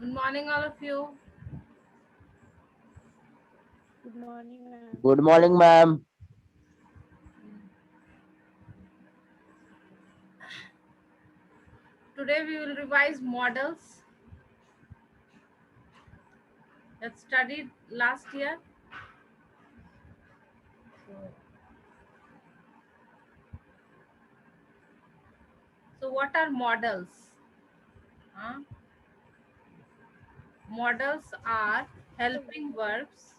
Good morning, all of you. Good morning, ma'am. Good morning, ma'am. Today we will revise models that studied last year. So, so what are models? Huh? Models are helping verbs.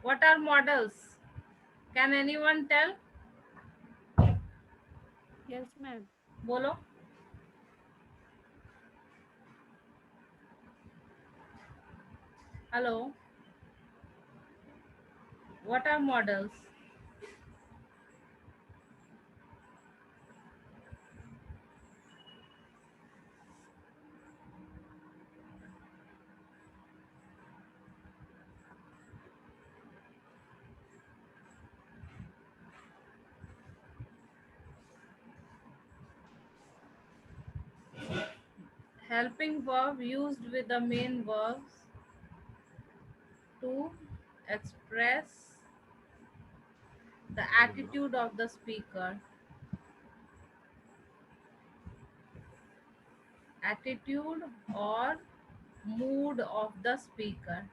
What are models? Can anyone tell? Yes, ma'am. Bolo. Hello. What are models? Helping verb used with the main verbs to express the attitude of the speaker. Attitude or mood of the speaker.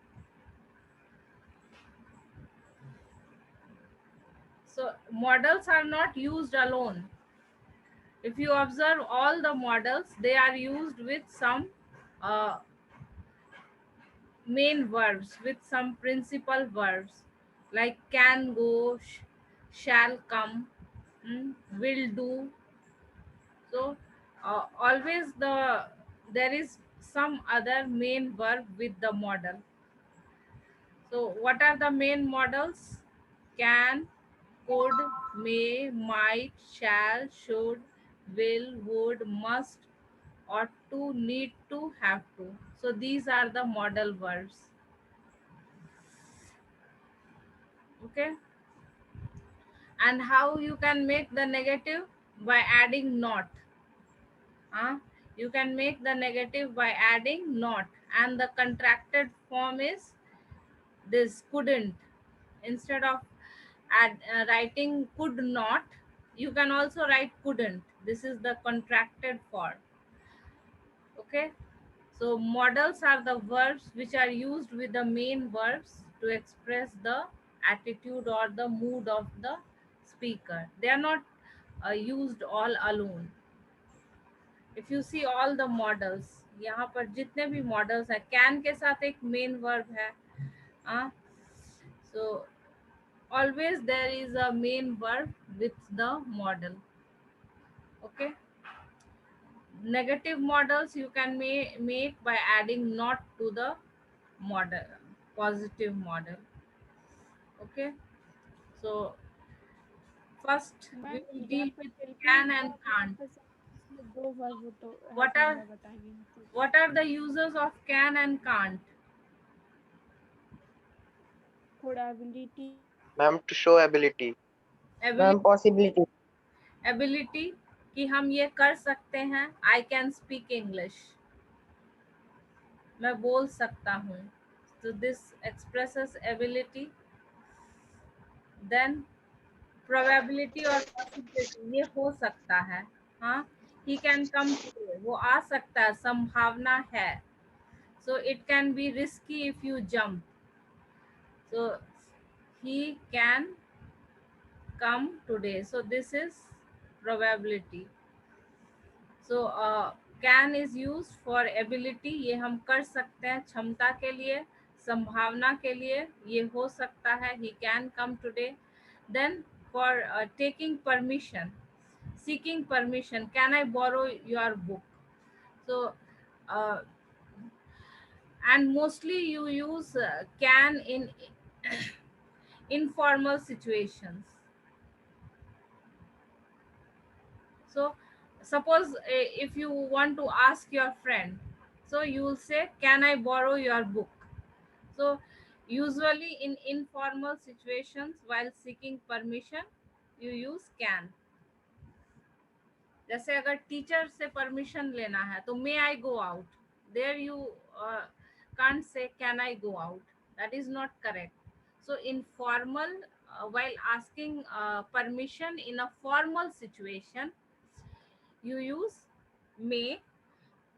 So models are not used alone. If you observe all the models, they are used with some uh, main verbs, with some principal verbs like can go, shall come, will do. So always there is some other main verb with the model. So what are the main models? Can, could, may, might, shall, should, will, would, must, ought to, need to, have to. So these are the modal verbs. Okay. And how you can make the negative? By adding not. You can make the negative by adding not. And the contracted form is this couldn't. Instead of writing could not, you can also write couldn't. This is the contracted form. Okay. So modals are the verbs which are used with the main verbs to express the attitude or the mood of the speaker. They are not used all alone. If you see all the models, यहाँ पर जितने भी models है, can के साथ एक main verb है. So always there is a main verb with the model. Okay. Negative models you can make by adding not to the model, positive model. Okay. So first we ma'am will यहाँ deal पर with helping can and verb यहाँ can't. पर sentence में दो verb तो है what तो are जरा बताएंगे मुझे what are the uses of can and can't? थोड़ा ability Ma'am, to show ability. ability, Ma'am, possibility. ability कि हम ये कर सकते हैं. I can speak English. मैं बोल सकता हूँ. So this expresses ability. Then probability और possibility, ये हो सकता है. हाँ, he can come today, वो आ सकता है, संभावना है. So it can be risky if you jump. So he can come today. So this is probability. So can is used for ability. ये हम कर सकते हैं क्षमता के लिए, संभावना के लिए. ये हो सकता है, he can come today. Then for taking permission, seeking permission, can I borrow your book? So uh, and mostly you use can in informal situations. So suppose if you want to ask your friend, so you will say can I borrow your book? So usually in informal situations while seeking permission, you use can. जैसे अगर teacher से permission लेना है तो may I go out, there you can't say can I go out, that is not correct. So in formal, while asking permission in a formal situation, you use may,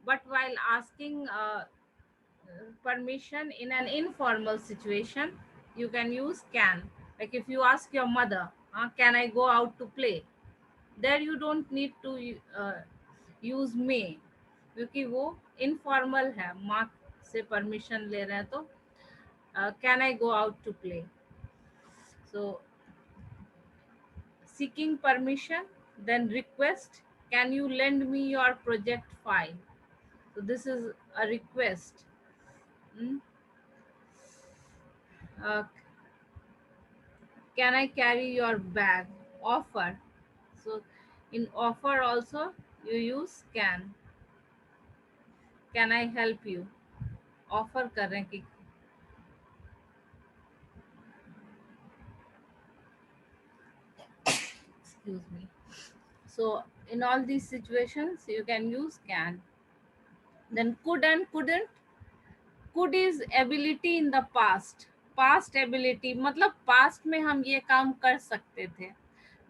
but while asking permission in an informal situation, you can use can. Like if you ask your mother, can I go out to play, there you don't need to use may, क्योंकि वो informal है, माँ से permission ले रहे हैं तो can I go out to play. So seeking permission, then request, can you lend me your project file, so this is a request. Hmm? uh, can I carry your bag, offer. So in offer also you use can I help you, offer कर रहे हैं कि excuse me. So in all these situations you can use can. Then could and couldn't. Could is ability in the past. Past ability मतलब past में हम ये काम कर सकते थे.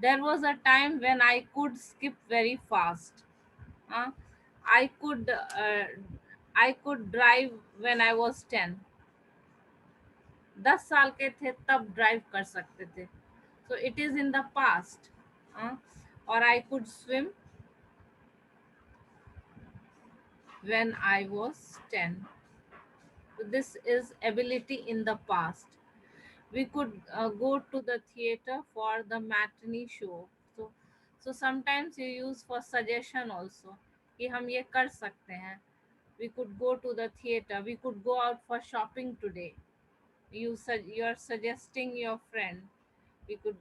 There was a time when I could skip very fast. uh, I could I could drive when I was 10. 10 साल के थे तब ड्राइव कर सकते थे. So it is in the past. Or I could swim when I was 10. So this is ability in the past. We could go to the theater for the matinee show. So sometimes you use for suggestion also कि हम ये कर सकते हैं. We could go to the theater. We could go out for shopping today. You are suggesting your friend. We could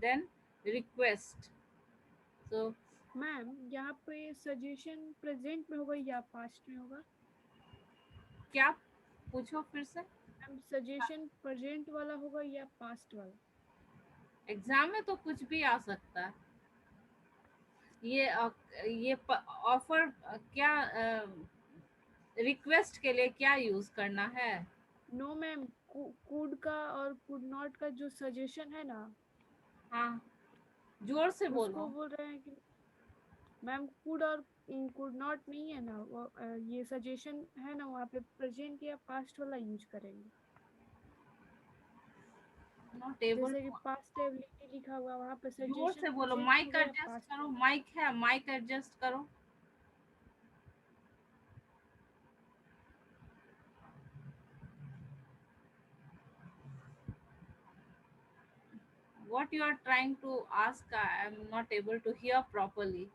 then request. So ma'am यहाँ पे suggestion present में होगा या पास्ट में होगा? क्या पूछो फिर से. मैम सजेशन प्रेजेंट वाला होगा या पास्ट वाला? एग्जाम में तो कुछ भी आ सकता है. ये ऑफर क्या रिक्वेस्ट के लिए क्या यूज करना है. नो मैम, कुड का और कुड नॉट का जो सजेशन है ना, हाँ जोर से उसको बोलो. बोल रहे हैं कि मैम कुड और कुड नॉट नहीं है ना, वो ये सजेशन है ना, वहाँ पे प्रेजेंट या पास्ट वाला यूज करेंगे. नॉट एबल जैसे कि टू. पास्ट एबिलिटी लिखा हुआ वहाँ पे जोर सजेशन से बोलो. प्रेजेंट माइक होगा या एडजस्ट पास्ट करो. होगा? माइक है, माइक एडजस्ट करो. What you are trying to ask, I am not able to hear properly.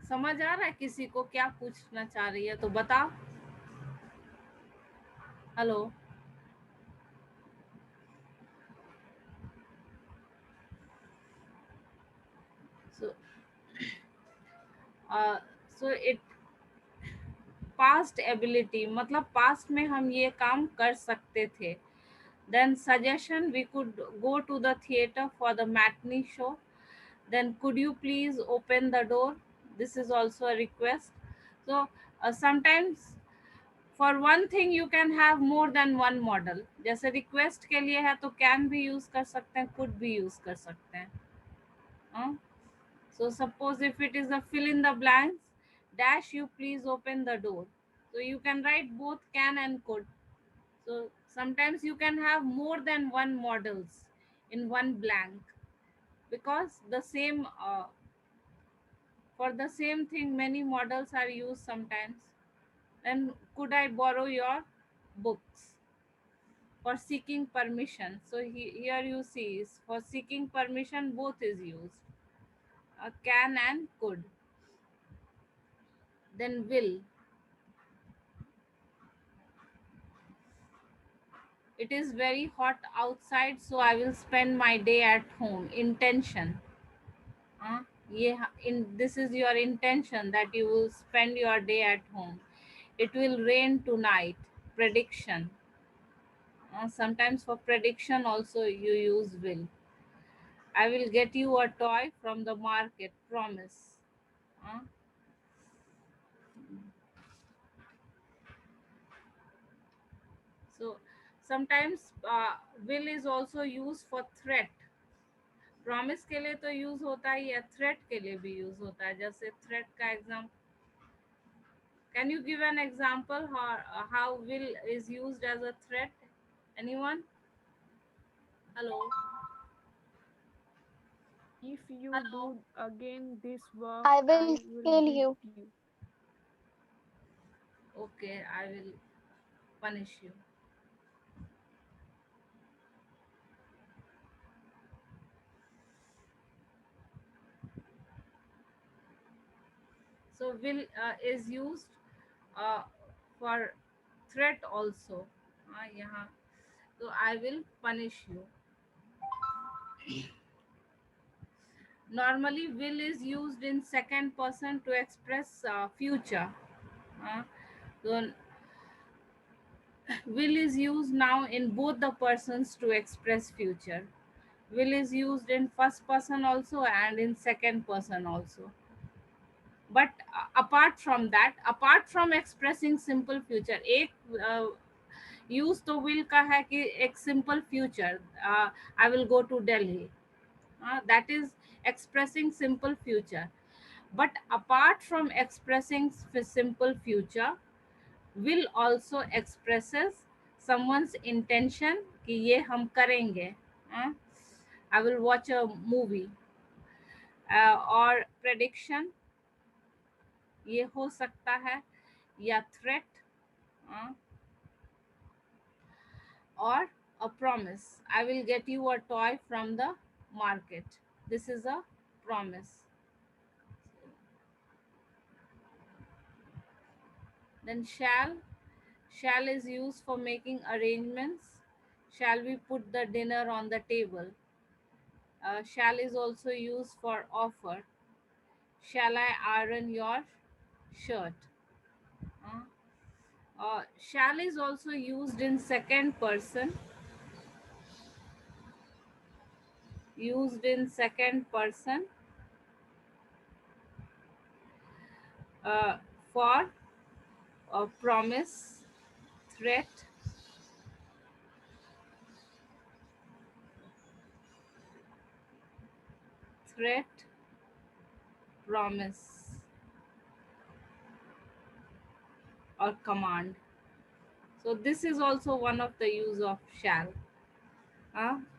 समझ आ रहा है किसी को क्या पूछना चाह रही है तो बताओ. Hello. so uh, so it past ability मतलब पास्ट में हम ये काम कर सकते थे. Then suggestion, we could go to the theatre for the matinee show. Then could you please open the door, this is also a request. So sometimes for one thing you can have more than one model. जैसे request के लिए है तो can भी use कर सकते हैं, could भी use कर सकते हैं. So suppose if it is a fill in the blanks, dash you please open the door, so you can write both can and could. So sometimes you can have more than one models in one blank, because the same for the same thing many models are used sometimes. Then could I borrow your books, for seeking permission. So here you see is for seeking permission both is used, can and could. Then will, it is very hot outside so I will spend my day at home. Intention, ये in this is your intention that you will spend your day at home. It will rain tonight. Prediction, Sometimes for prediction also you use will. I will get you a toy from the market, promise. Uh, so sometimes will is also used for threat. Promise के लिए तो use होता ही है, threat के लिए भी use होता है. जैसे थ्रेट का exam, can you give an example how will is used as a threat? Anyone? Hello? If you hello? do again this work, I will I will kill beat you. you. Okay, I will punish you. So will is used uh, for threat also. यहाँ तो I will punish you. Normally will is used in second person to express future. uh, so will is used now in both the persons to express future. Will is used in first person also and in second person also. But apart from that, apart from expressing simple future, एक use तो will का है कि एक simple future, I will go to Delhi, that is expressing simple future. But apart from expressing simple future, will also expresses someone's intention कि ये हम करेंगे. I will watch a movie. और prediction ये हो सकता है, या threat, or a promise. I will get you a toy from the market. This is a promise. Then shall is used for making arrangements. Shall we put the dinner on the table? Shall is also used for offer. Shall I iron your shirt? Uh, shall is also used in second person. Used in second person uh, for a promise, threat, threat, promise, or command. So this is also one of the use of shall,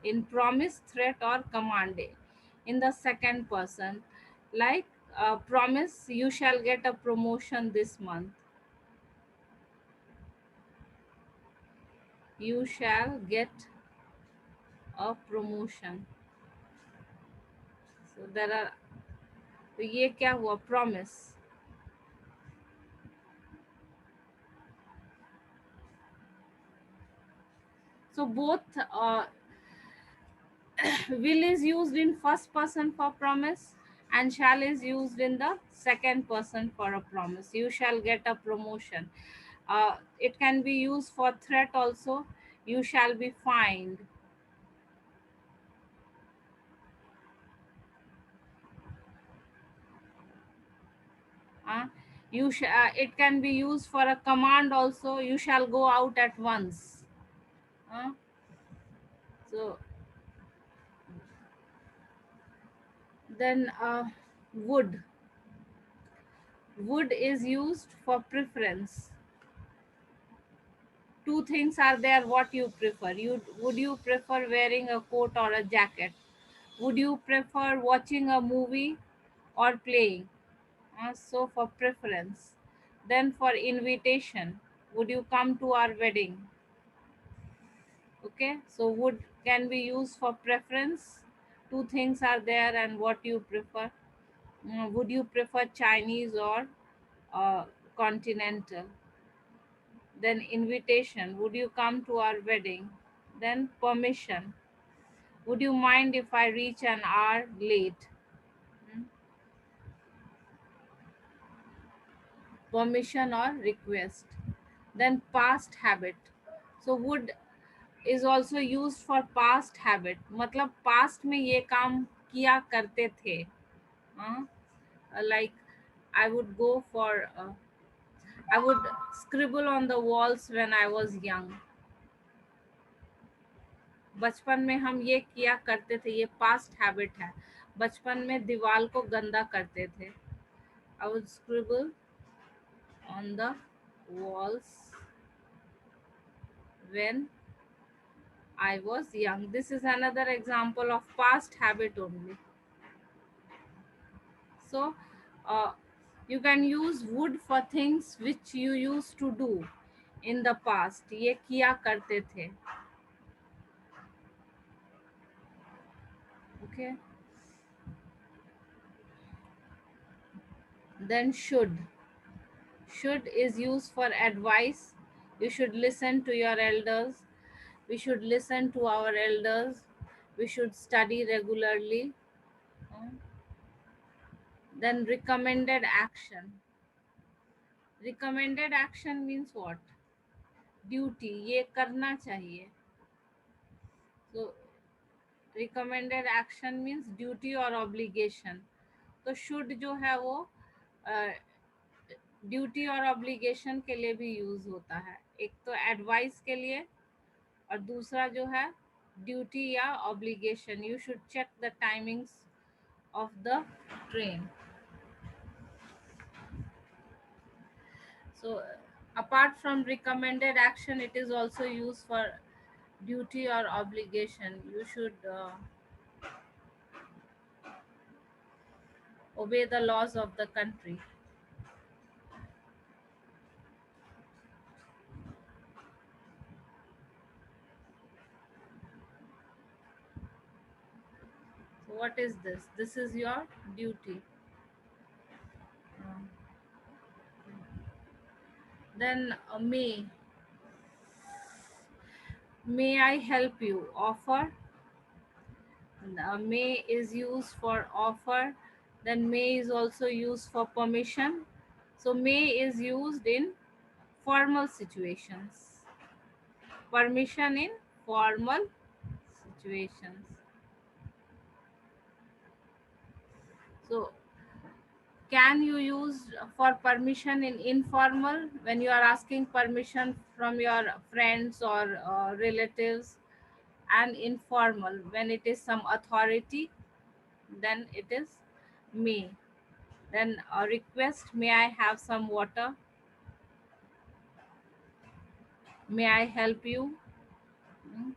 in promise, threat, or command in the second person. Like promise, you shall get a promotion this month. You shall get a promotion. So there are, तो ये क्या हुआ? Promise. So both will is used in first person for promise, and shall is used in the second person for a promise. You shall get a promotion. It can be used for threat also. You shall be fined. uh, it can be used for a command also. You shall go out at once. uh, so then would is used for preference. Two things are there, what you prefer. Would you prefer wearing a coat or a jacket? Would you prefer watching a movie or playing? So for preference. Then for invitation, would you come to our wedding? Okay, so would can be used for preference. Two things are there and what you prefer. Would you prefer Chinese or continental? Then invitation, would you come to our wedding? Then permission, would you mind if I reach an hour late? Hmm, permission or request. Then past habit, so would is also used for past habit, मतलब past में ये काम किया करते थे. Like I would go for I would scribble on the walls when I was young. बचपन में हम ये किया करते थे, ये पास्ट हैबिट है. बचपन में दीवार को गंदा करते थे. I would scribble on the walls when I was young. This is another example of past habit only. So, uh, you can use would for things which you used to do in the past. ये किया करते थे. Okay. Then should. Should is used for advice. You should listen to your elders. We should listen to our elders. We should study regularly. Uh, Then recommended action. Recommended action means what? Duty. ये करना चाहिए. So recommended action means duty or obligation. तो should जो है वो duty और obligation के लिए भी यूज होता है. एक तो एडवाइस के लिए और दूसरा जो है ड्यूटी या obligation. You should check the timings of the train. So apart from recommended action, it is also used for duty or obligation. You should obey the laws of the country. So what is this? This is your duty. Um, then may I help you? Offer. May is used for offer. Then may is also used for permission. So may is used in formal situations. Permission in formal situations. So can you use for permission in informal, when you are asking permission from your friends or relatives, and informal when it is some authority, then it is may. Then a request, may I have some water? May I help you? Mm.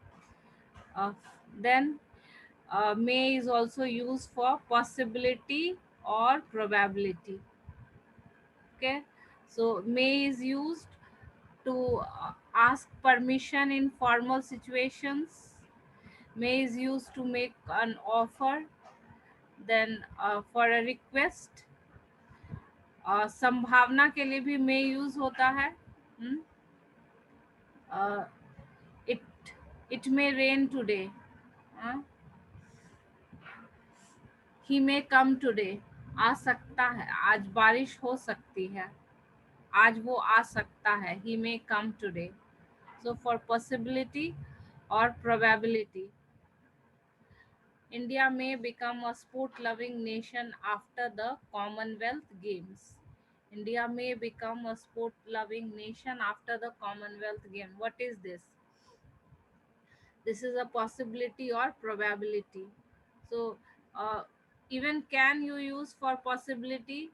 Uh, then may is also used for possibility or probability. Okay, so may is used to ask permission in formal situations. May is used to make an offer. Then for a request, संभावना के लिए भी may use होता है. It it may rain today. He may come today. आ सकता है, आज बारिश हो सकती है, आज वो आ सकता है. He may come today. So for possibility or probability, India may become a sport-loving nation after the Commonwealth Games. India may become a sport-loving nation after the Commonwealth Game. What is this? This is a possibility or probability. So even can you use for possibility,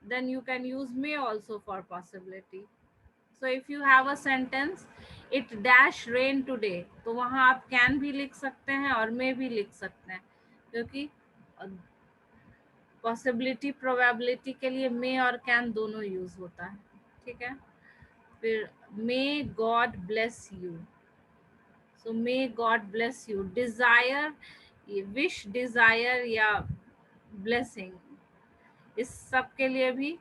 then you can use may also for possibility. So if you have a sentence, it dash rain today, तो वहाँ आप can भी लिख सकते हैं और may भी लिख सकते हैं, क्योंकि पॉसिबिलिटी प्रोबेबिलिटी के लिए may और can दोनों यूज होता है. ठीक है. फिर may God bless you. So may God bless you. Desire, wish, desire या blessing, इस सब के लिए भी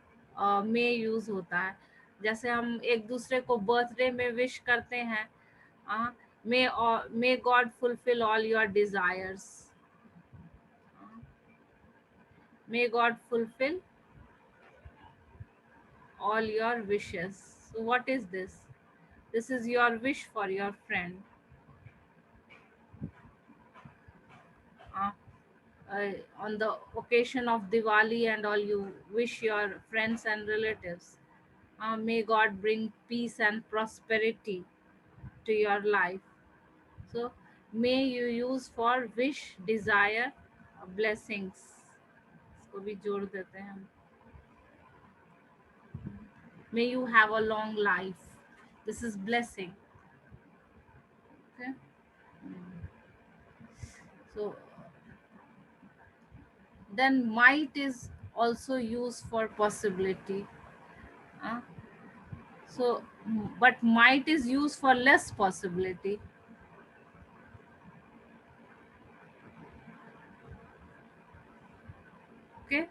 may यूज होता है. जैसे हम एक दूसरे को बर्थडे में विश करते हैं, may God fulfill all your desires. May God fulfill all your wishes. So what is this? This is your wish for your friend. on the occasion of Diwali and all, you wish your friends and relatives, may God bring peace and prosperity to your life. So may you use for wish, desire, blessings. इसको भी जोड़ देते हैं हम. May you have a long life. This is blessing. Okay. So then might is also used for possibility. uh, so but might is used for less possibility. Okay.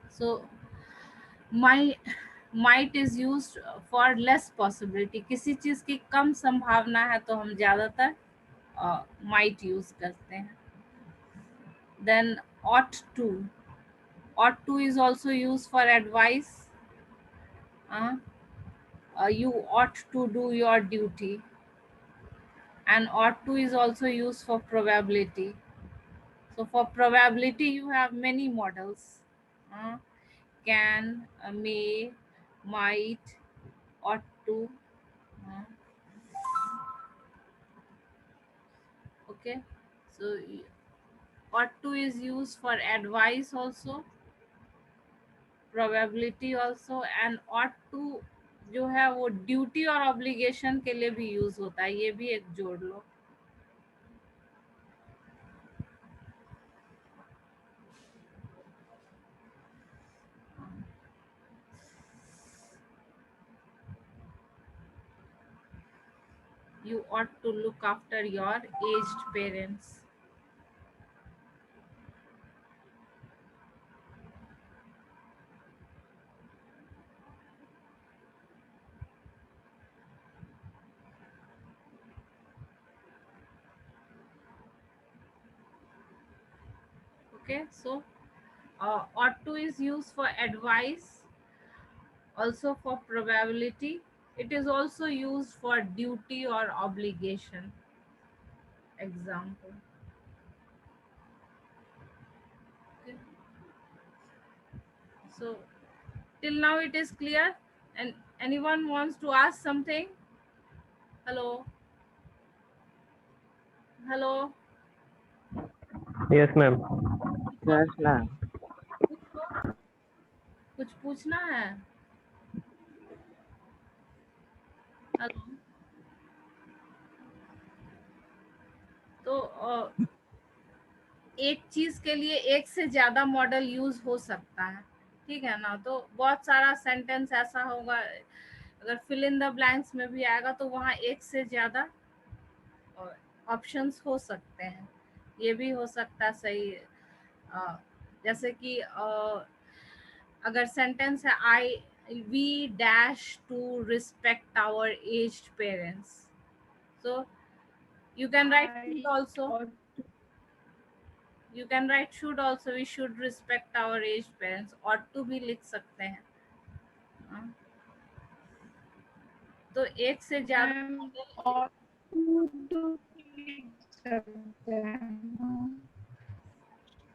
So might is used for less possibility. किसी चीज की कम संभावना है तो हम ज्यादातर might use करते हैं. Then ought to is also used for advice. You ought to do your duty. And ought to is also used for probability. So for probability you have many models. Can, may, might, ought to. Okay. So ought to is used for advice also, probability also, and ought to जो है वो duty और obligation के लिए भी use होता है. ये भी एक जोड़ लो. You ought to look after your aged parents. Okay, so ought to is used for advice, also for probability. It is also used for duty or obligation. Example. Okay. So till now it is clear, and anyone wants to ask something? Hello. Hello. Yes, ma'am. Yes, ma'am. पूछो. कुछ पूछना है? Hello. तो एक चीज के लिए एक से ज्यादा मॉडल यूज हो सकता है. ठीक है ना. तो बहुत सारा सेंटेंस ऐसा होगा, अगर फिल इन द ब्लैंक्स में भी आएगा तो वहाँ एक से ज्यादा ऑप्शंस हो सकते हैं. ये भी हो सकता है सही. जैसे कि अगर सेंटेंस है I we dash to respect our aged parents, so you can write should also. You can write should also. We should respect our aged parents. ought to भी लिख सकते हैं. तो एक से ज्यादा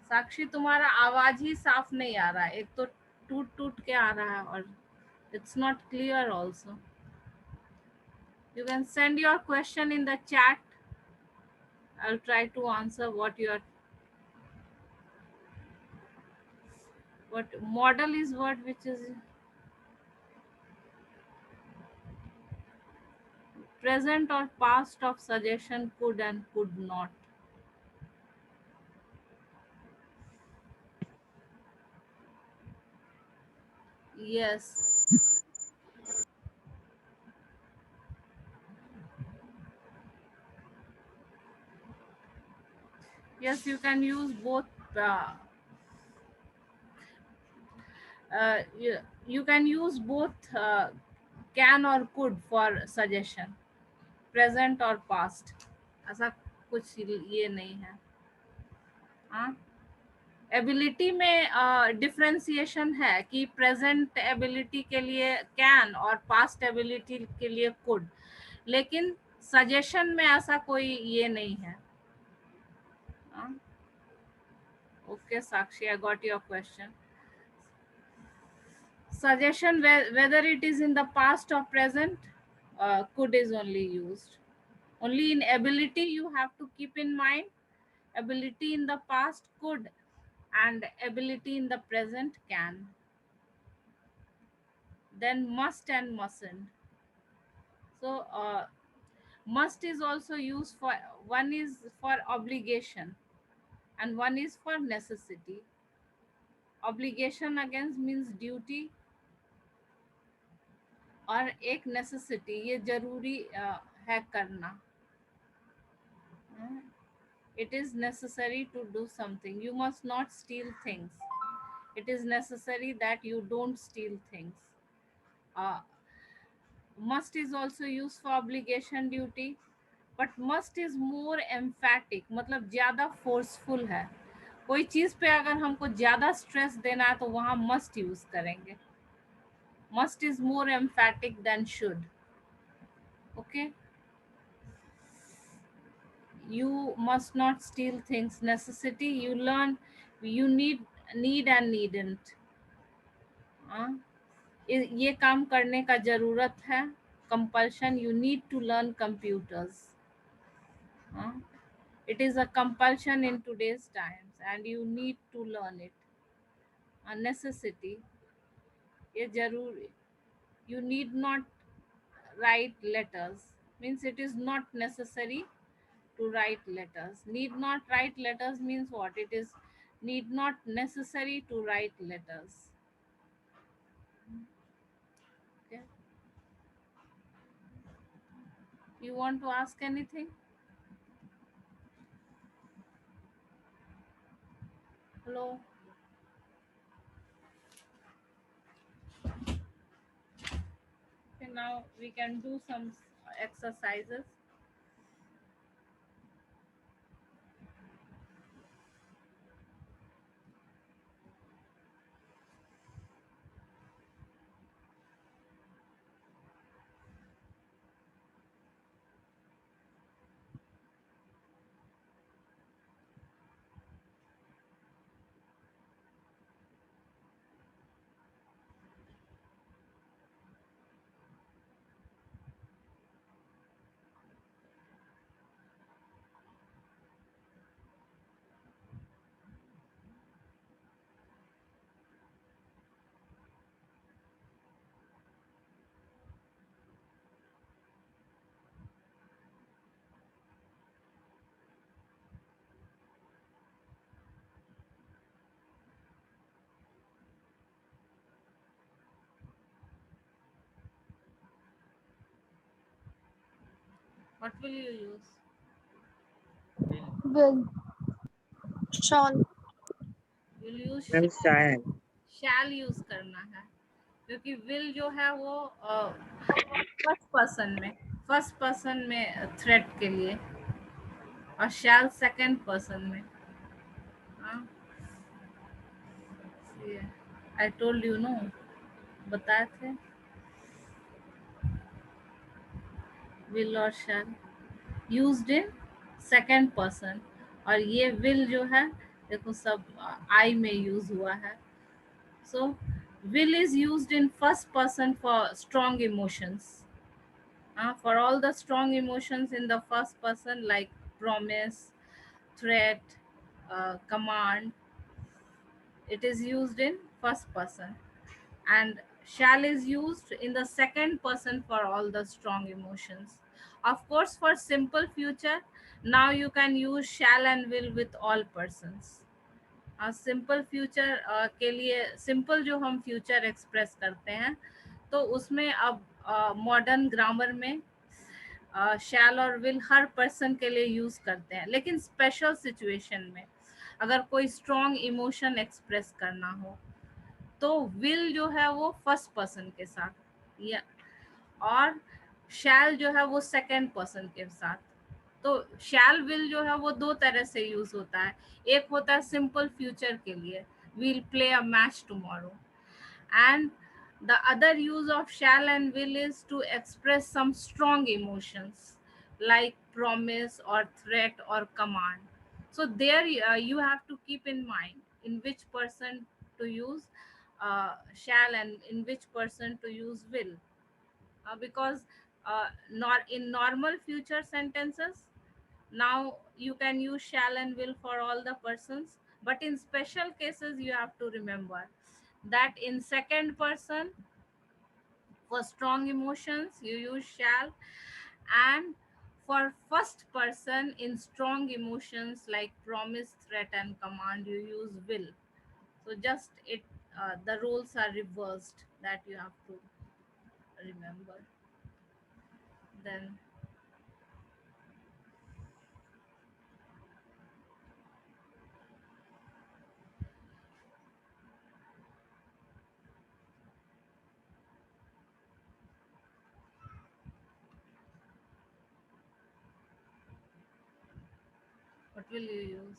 साक्षी तुम्हारा आवाज ही साफ नहीं आ रहा है. एक तो टूट टूट के आ रहा है और it's not clear also. You can send your question in the chat. I'll try to answer what model is what, which is present or past of suggestion could and could not. Yes. Yes, you can use both. You can use both can or could for suggestion, present or past. ऐसा कुछ ये नहीं है. हाँ. Ability में differentiation है कि present ability के लिए कैन और पास्ट एबिलिटी के लिए कुड, लेकिन सजेशन में ऐसा कोई ये नहीं है. Okay, Sakshi, I got your question. Suggestion, whether it is in the past or present, could is only used. Only in ability you have to keep in mind. Ability in the past could, and ability in the present can. Then must and mustn't. So must is also used for, one is for obligation and one is for necessity. Obligation against means duty, और एक necessity, ये जरूरी है करना. It is necessary to do something. You must not steal things. It is necessary that you don't steal things. uh, must is also used for obligation, duty, but must is more emphatic, मतलब ज्यादा forceful है. कोई चीज पे अगर हमको ज्यादा stress देना है तो वहां मस्ट यूज करेंगे. Must is more emphatic than should. Okay. You must not steal things. Necessity, you learn, you need and needn't. हाँ? ये काम करने का जरूरत है. Compulsion, you need to learn computers. हाँ? It is a compulsion in today's times and you need to learn it. A necessity, ये जरूरी. You need not write letters, means it is not necessary to write letters. Need not write letters means what? It is need not necessary to write letters. Okay. You want to ask anything? Hello. Okay, now we can do some exercises. What will you use? Will. Shall. Will use ma'am शायद. shall use करना है, क्योंकि will जो है वो first person में threat के लिए, और shall सेकंड पर्सन में. आई टोल्ड यू नो, बताए थे. will और shall used in second person, और ये will जो है देखो सब आई में यूज हुआ है. So will is used in first person for strong emotions. For all the strong emotions in the first person, like promise, threat, command, it is used in first person. And shall is used in the second person for all the strong emotions. Of course, for simple future, now you can use shall and will with all persons. Simple future के लिए, simple जो हम future express करते हैं तो उसमें अब modern grammar में शैल और विल हर पर्सन के लिए यूज करते हैं. लेकिन स्पेशल सिचुएशन में अगर कोई स्ट्रॉन्ग इमोशन एक्सप्रेस करना हो तो विल जो है वो फर्स्ट पर्सन के साथ, या और शैल जो है वो सेकंड पर्सन के साथ. तो शैल विल जो है वो दो तरह से यूज होता है. एक होता है सिंपल फ्यूचर के लिए, will play a match tomorrow, and the other use of shall and will is to express some strong emotions like promise or threat or command. So there you have to keep in mind in which person to use shall and in which person to use will. Because nor in normal future sentences, now you can use shall and will for all the persons, but in special cases you have to remember that in second person for strong emotions you use shall, and for first person in strong emotions like promise, threat and command you use will. So just it the roles are reversed, that you have to remember. Then what will you use?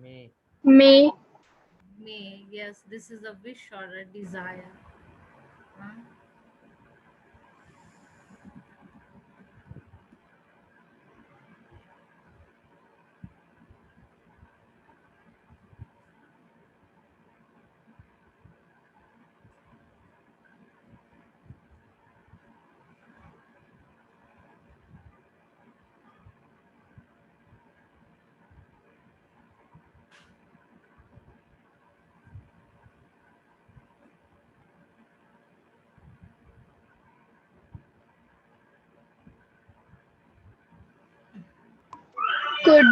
May. May. May. Yes, this is a wish or a desire. Huh? Could.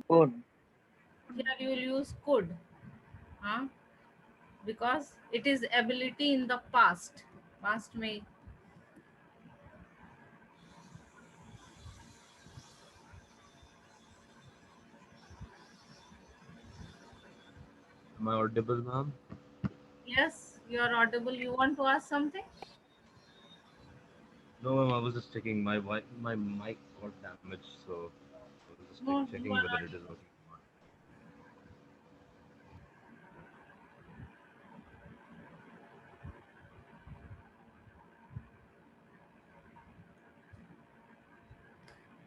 Could. Here you will use could. Huh? Because it is ability in the past. Past may. Am I audible, ma'am? Yes, you are audible. You want to ask something? No, ma'am. I was just checking. My mic got damaged, so I was just No, you checking are whether not. it is working.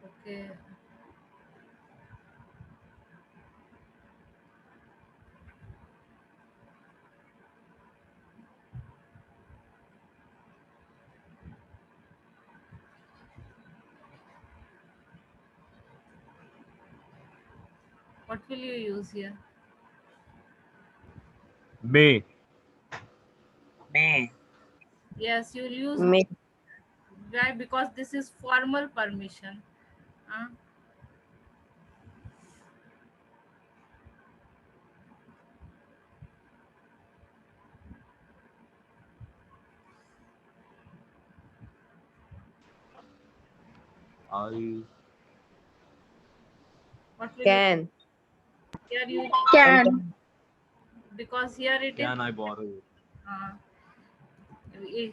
Okay. What will you use here? May. May. Yes, you will use May. why? Because this is formal permission. Huh? I What will you Can. here you Can. because here it is can I borrow it? uh,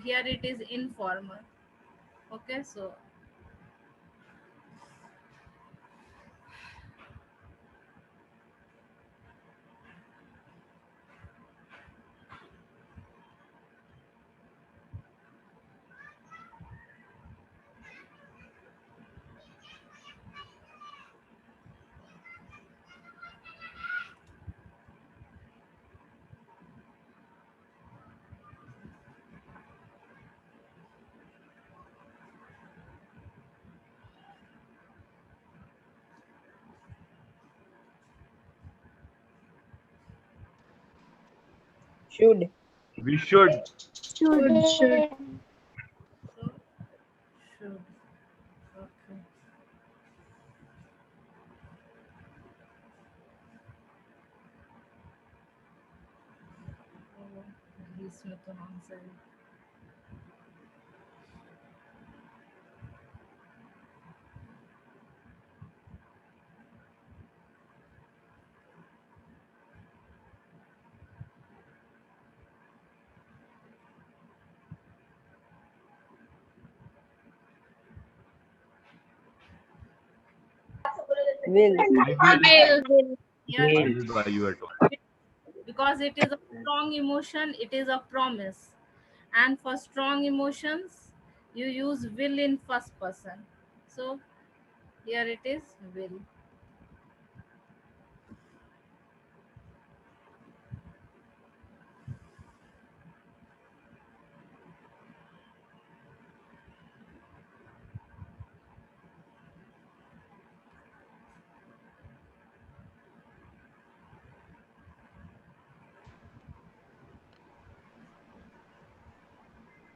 here it is informal. Okay, so Should. We should. Should. so should. Okay. इसमें तो answer है. Will. I will. Will. Here I Will. will buy you a toy. because it is a strong emotion, it is a promise, and for strong emotions you use will in first person. So here it is will.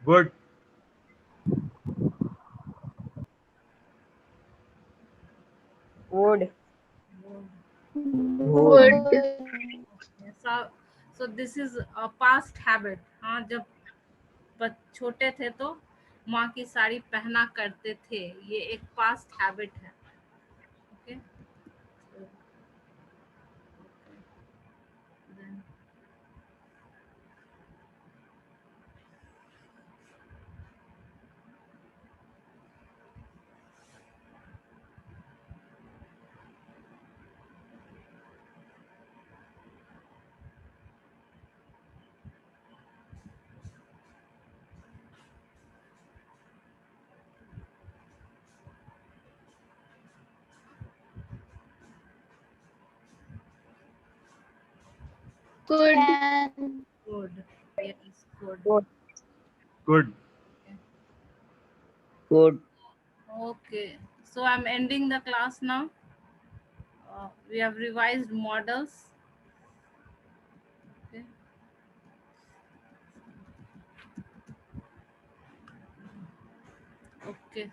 Would. Would. Would. So this is a past habit. हाँ, जब छोटे थे तो माँ की साड़ी पहना करते थे, ये एक पास्ट हैबिट है. Okay. Then Could. good. Yes, good. Would. Could. Would. Okay. So I'm ending the class now. We have revised models. Okay. Okay.